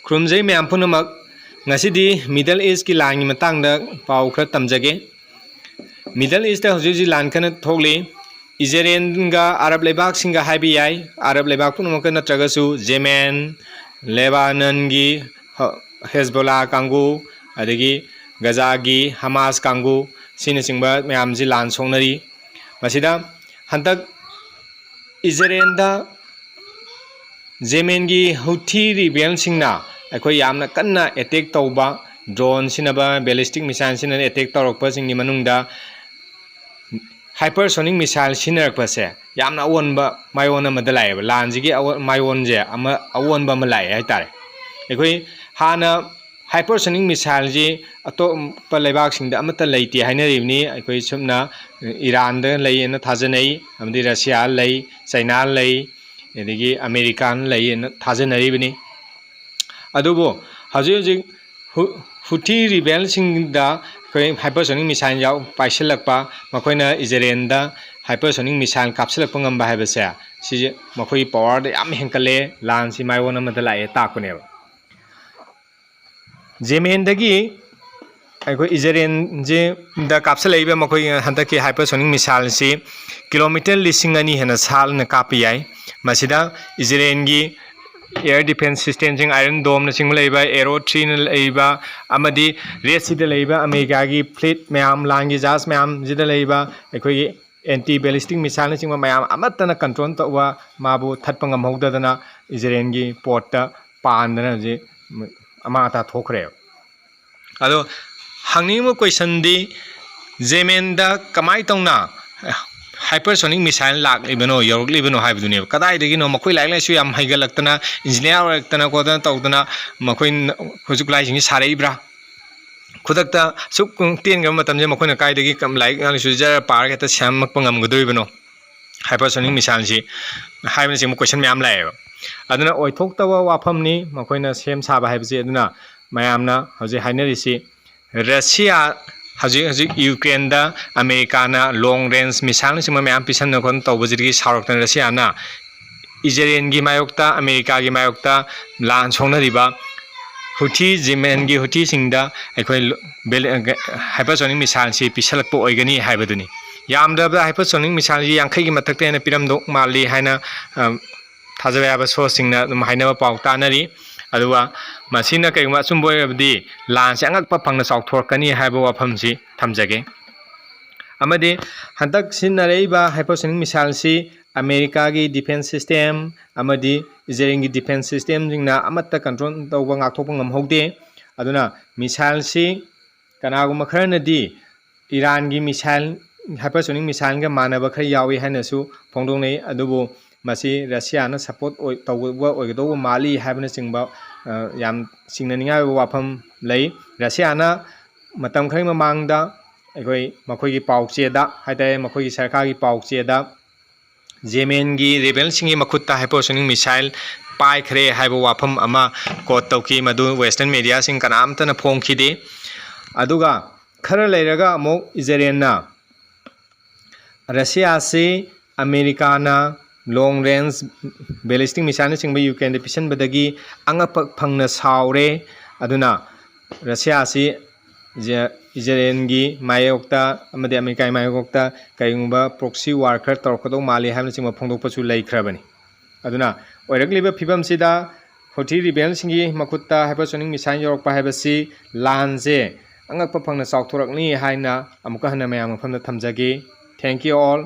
ꯈꯨꯔꯨꯝꯖꯩ ꯃꯌꯥꯝ ꯄꯨꯝꯅꯃꯛ ꯉꯁꯤꯗꯤ ꯃꯤꯗꯜ ꯏꯁꯀꯤ ꯂꯥꯟꯒꯤ ꯃꯇꯥꯡꯗ ꯄꯥꯎ ꯈꯔ ꯇꯝꯖꯒꯦ ꯃꯤꯗꯜ ꯏꯁꯇ ꯍꯧꯖꯤꯛ ꯍꯧꯖꯤꯛ ꯂꯥꯟ ꯀꯟꯅ ꯊꯣꯛꯂꯤ इजराइलगा अरब लेबाकसिंगा हाइबी याई अरब लेबाक पुनमक नत्रगसु जेमेन लेबाननगी हेजबोला कांगू अदगी गजागी हमास कांगू सिनचिंबा मयामजि लान सोंगनरी मसिदा हंतक इजराइलदा जेमेनगी हुथी रिबेलसिंगना अखोय यामना कन्ना अटैक तौबा ड्रोन सिनबा बैलिस्टिक मिसाइल सिन अटैक तौरकपा सिंगी मनुंगदा hypersonic missile सिनरकपसे यामना अवनबा मायोन अमदा लायबा लानजिगी मायोनजे अमा अवनबा अमा लाय हाइतारे अखोय हाना hypersonic missile जी अतोपा लेबाकसिंगदा अमता लैते हाइनरिबनी अखोय सुमना ईरान दा लैयेना थाजनै अमदि रशिया लै चाइना लै एदिगी अमेरिकान लैयेना थाजनरिबनी अदुबो हजि हजि हुथी रिबेलसिंगदा hypersonic missile याव पाइसलकपा मखोयना इजराइलदा hypersonic missile कापसलकपा ngamba हाइबसे सि मखोय पावर दा याम हेंकले लानसि मायोन अमदा लाये ताकनेबा जेमेनदगी अखोय इजराइल जे दा कापसलैबा मखोय हंतकी hypersonic missile सि किलोमीटर 2,000 हेना सालना कापि याय मसिदा इजराइलगी एयर डिफेंस सिस्टम जिंग आयरन डोम न सिंग लेबा एरो 3 न लेबा अमदी रेड सी द लेबा अमेरिका की फ्लीट मैम लांगी जास मैम जिद लेबा अखोई एंटी बैलिस्टिक मिसाइल न सिंग मैम अमतन कंट्रोल तवा माबु थटपंग मौददना इजराइल की पोर्ट पांदना जे अमाता थोखरे अदो हंगनिमो क्वेश्चन दी जेमेनदा कमाई तौना hypersonic missile लाग लिबनो योरक लिबनो हाइबदुने कदाई देगिनो मखोय लाइक लाइसु याम हाइगलक्तना इंजीनियर रक्तना कोदना तौदना मखोय हुजुक लाइसिंग सारेइब्रा खुदक्ता सुक तेनगम मतमजे मखोयना काइदगी कम लाइक लाइसु जर पार गेता श्यामक पंगम गदुइबनो hypersonic missile जी हाइबन सिम क्वेश्चन म्याम लाएबा अदुना ओइथोक्तवा वाफमनी मखोयना सेम साबा हाइबजे अदुना मयामना हजे हाइनरिसि रशिया हजिक यूक्रेन दा अमेरिका ना लॉन्ग रेंज मिसाइल सिम मैम पिसन नखन तौबजिगी सारक्तन रशियाना इजराइल की मायोक्ता अमेरिका की मायोक्ता लान सोंनरिबा हुथी जेमेन की हुथी सिंगदा अखोय hypersonic missile सि पिसलकपो ओइगनी हाइबदुनी यामदबदा hypersonic missile जी यांखै की मथक्तेना पिरमदो माली हाइना थाजबायाबा सोसिंगना हाइनबा पाउ तानरी अदुवा मसिना कयमा सुंबोयबदी लान से अंगक फंगना चाउथोरकनी हाइबा वाफमसी थमजगे अमदि हंतक सिनरेबा hypersonic missile सि अमेरिका की डिफेंस सिस्टम अमदि इजराइल की डिफेंस सिस्टम जिंगना अमत्ता कंट्रोल तौबा ngakthokpa ngamhaude aduna missile si kanaguma kharnadi iran की missile hypersonic missile ga manaba khar yawi hanasu phongdongnei adubu masi russia na support tawwa oido mali haibna singba yam singnaniga wafam lei russia na matam khari mamangda अखोई मखोई की पाउचेदा हाइते मखोई की सरकार की पाउचेदा जेमेन की rebel सिंगी मखुत्ता hypersonic missile पाइखरे हाइबो वाफम अमा coat तौकी मदु western media सिंग कनामतन फोंखिदे अदुगा खर लेरगा Amok इजराइलना Russia से America ना लॉन्ग रेंज बैलिस्टिक मिसाइल सिंग यूक्रेन दे पिसन बदगी अंगप फंगना सावरे अदुना रशिया से इजराइल की मायोक्ता अमदे अमेरिका मायोक्ता कईगुंबा प्रॉक्सी वार खर तौरकदो माले हाइबसिंग फोंदोकपसु लैख्रबनी अदुना ओइरकलिबा फिबमसिदा हुथी रिबेलसिंगी मखुत्ता hypersonic missile योरकपा हाइबसि लानजे अंगकपा फंगना चाउथोरकनी हाइना अमुका हना मयाम मफमदा थमजगे थैंक यू ऑल।